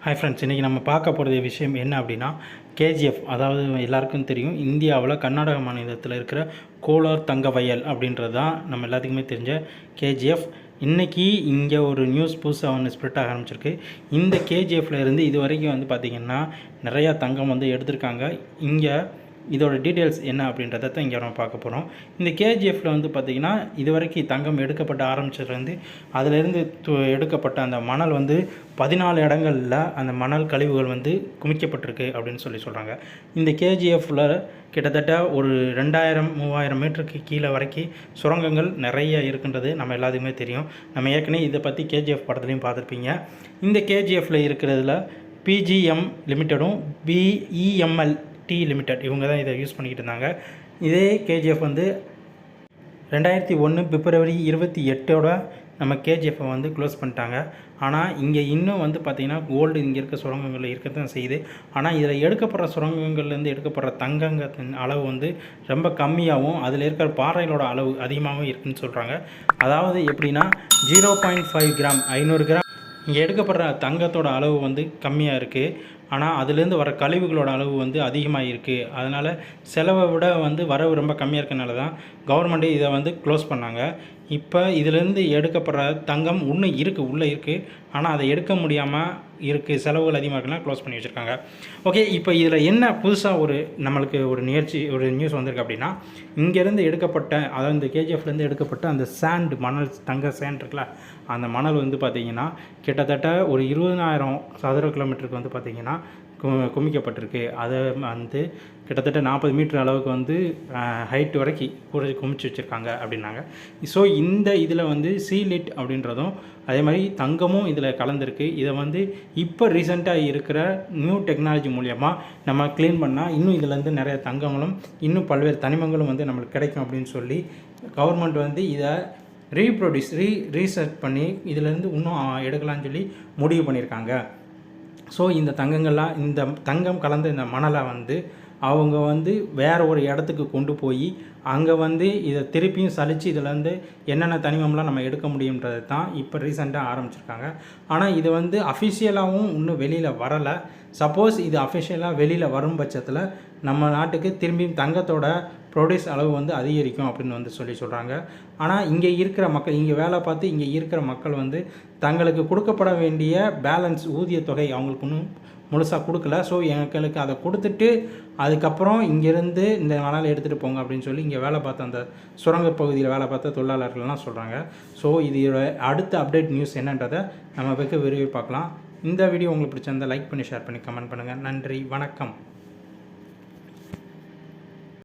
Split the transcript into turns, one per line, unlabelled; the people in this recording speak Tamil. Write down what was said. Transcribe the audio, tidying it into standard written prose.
ஹாய் ஃப்ரெண்ட்ஸ், இன்றைக்கி நம்ம பார்க்க போகிற விஷயம் என்ன அப்படின்னா கேஜிஎஃப். அதாவது எல்லாருக்கும் தெரியும், இந்தியாவில் கர்நாடக மாநிலத்தில் இருக்கிற கோலார் தங்க வயல் அப்படின்றது தான் நம்ம எல்லாத்துக்குமே தெரிஞ்ச கேஜிஎஃப். இன்றைக்கி இங்கே ஒரு நியூஸ் புதுசாக ஒன்று ஸ்ப்ரெட் ஆக ஆரம்பிச்சிருக்கு. இந்த கேஜிஎஃப்பில் இருந்து இது வரைக்கும் வந்து பார்த்திங்கன்னா நிறையா தங்கம் வந்து எடுத்திருக்காங்க. இங்கே இதோட டீட்டெயில்ஸ் என்ன அப்படின்றத தான் இங்கே நம்ம பார்க்க போகிறோம். இந்த கேஜிஎஃப்பில் வந்து பார்த்திங்கன்னா இது வரைக்கும் தங்கம் எடுக்கப்பட்ட ஆரம்பிச்சதுலேருந்து அதிலேருந்து எடுக்கப்பட்ட அந்த மணல் வந்து 14 இடங்களில் அந்த மணல் கழிவுகள் வந்து குமிக்கப்பட்டிருக்கு அப்படின்னு சொல்கிறாங்க. இந்த கேஜிஎஃப்பில் கிட்டத்தட்ட ஒரு 2000-3000 மீட்டருக்கு கீழே வரைக்கும் சுரங்கங்கள் நிறைய இருக்குன்றது நம்ம எல்லாத்துக்குமே தெரியும். நம்ம ஏற்கனவே இதை பற்றி கேஜிஎஃப் படத்துலையும் பார்த்துருப்பீங்க. இந்த கேஜிஎஃப்பில் இருக்கிறதுல பிஜிஎம் லிமிட்டடும் பிஇஎம்எல் லிமிடெட் இவங்க தான் இதை யூஸ் பண்ணிக்கிட்டு இருந்தாங்க. இதே கேஜிஎஃப் வந்து 2001 பிப்ரவரி 28ஓட நம்ம கேஜிஎஃப்பை வந்து க்ளோஸ் பண்ணிட்டாங்க. ஆனால் இங்கே இன்னும் வந்து பார்த்திங்கன்னா கோல்டு இங்கே இருக்க சுரங்கங்களில் இருக்க தான் செய்யுது. ஆனால் இதில் எடுக்கப்படுற சுரங்கங்கள்லேருந்து எடுக்கப்படுற தங்கத்தின் அளவு வந்து ரொம்ப கம்மியாகவும் அதில் இருக்கிற பாறைகளோட அளவு அதிகமாகவும் இருக்குதுன்னு சொல்கிறாங்க. அதாவது எப்படின்னா 0.5 கிராம் 500 கிராம் இங்கே எடுக்கப்படுற தங்கத்தோட அளவு வந்து கம்மியாக இருக்குது. ஆனால் அதுலேருந்து வர கழிவுகளோட அளவு வந்து அதிகமாக இருக்குது. அதனால் செலவை விட வந்து வரவு ரொம்ப கம்மியாக இருக்கனால தான் கவர்மெண்ட்டு இதை வந்து க்ளோஸ் பண்ணாங்க. இப்போ இதிலேருந்து எடுக்கப்படுற தங்கம் இன்னும் இருக்குது, உள்ளே இருக்குது. ஆனால் அதை எடுக்க முடியாமல் இருக்குது, செலவுகள் அதிகமாக இருக்குன்னா க்ளோஸ் பண்ணி வச்சுருக்காங்க. ஓகே, இப்போ இதில் என்ன புதுசாக நம்மளுக்கு ஒரு நியூஸ் வந்திருக்கு அப்படின்னா, இங்கேருந்து எடுக்கப்பட்ட, அதாவது இந்த கேஜிஎஃப்லேருந்து எடுக்கப்பட்ட அந்த சாண்ட் மணல், தங்க சாண்ட் இருக்குல்ல, அந்த மணல் வந்து பார்த்திங்கன்னா கிட்டத்தட்ட ஒரு 20,000 சதுர கிலோமீட்டருக்கு வந்து பார்த்திங்கன்னா குமிக்கப்பட்டிருக்கு. அதை வந்து கிட்டத்தட்ட 40 மீட்டர் அளவுக்கு வந்து ஹைட் வரைக்கும் குமிச்சு வச்சுருக்காங்க அப்படின்னாங்க. ஸோ இந்த இதில் வந்து சீலிட் அப்படின்றதும் அதே மாதிரி தங்கமும் இதில் கலந்துருக்கு. இதை வந்து இப்போ ரீசெண்டாக இருக்கிற நியூ டெக்னாலஜி மூலியமாக நம்ம க்ளீன் பண்ணால் இன்னும் இதிலேருந்து நிறைய தங்கங்களும் இன்னும் பல்வேறு தனிமங்களும் வந்து நம்மளுக்கு கிடைக்கும் அப்படின்னு சொல்லி கவர்மெண்ட் வந்து இதை ரீசர்ச் பண்ணி இதிலேருந்து இன்னும் எடுக்கலான்னு சொல்லி முடிவு பண்ணியிருக்காங்க. ஸோ இந்த தங்கங்கள்லாம், இந்த தங்கம் கலந்த இந்த மணலை வந்து அவங்க வந்து வேறு ஒரு இடத்துக்கு கொண்டு போய் அங்கே வந்து இதை திருப்பியும் சலித்து இதிலேருந்து என்னென்ன தனிமம்லாம் நம்ம எடுக்க முடியுன்றது தான் இப்போ ரீசெண்டாக ஆரம்பிச்சிருக்காங்க. ஆனால் இது வந்து அஃபிஷியலாகவும் இன்னும் வெளியில் வரலை. சப்போஸ் இது அஃபிஷியலாக வெளியில் வரும் பட்சத்தில் நம்ம நாட்டுக்கு திரும்பியும் தங்கத்தோட ப்ரொடியூஸ் அளவு வந்து அதிகரிக்கும் அப்படின்னு வந்து சொல்கிறாங்க. ஆனால் இங்கே இருக்கிற மக்கள், இங்கே வேலை பார்த்து இங்கே இருக்கிற மக்கள் வந்து தங்களுக்கு கொடுக்கப்பட வேண்டிய பேலன்ஸ் ஊதிய தொகை அவங்களுக்கு இன்னும் முழுசாக கொடுக்கல. ஸோ எங்களுக்கு அதை கொடுத்துட்டு அதுக்கப்புறம் இங்கேருந்து இந்த மணலை எடுத்துகிட்டு போங்க அப்படின்னு சொல்லி இங்கே வேலை பார்த்த அந்த சுரங்க பகுதியில் வேலை பார்த்த தொழிலாளர்கள்லாம் சொல்கிறாங்க. ஸோ இது அடுத்த அப்டேட் நியூஸ் என்னன்றதை நம்ம வெகு விரைவில் பார்க்கலாம். இந்த வீடியோ உங்களுக்கு பிடிச்சிருந்தால் லைக் பண்ணி, ஷேர் பண்ணி, கமெண்ட் பண்ணுங்கள். நன்றி, வணக்கம்.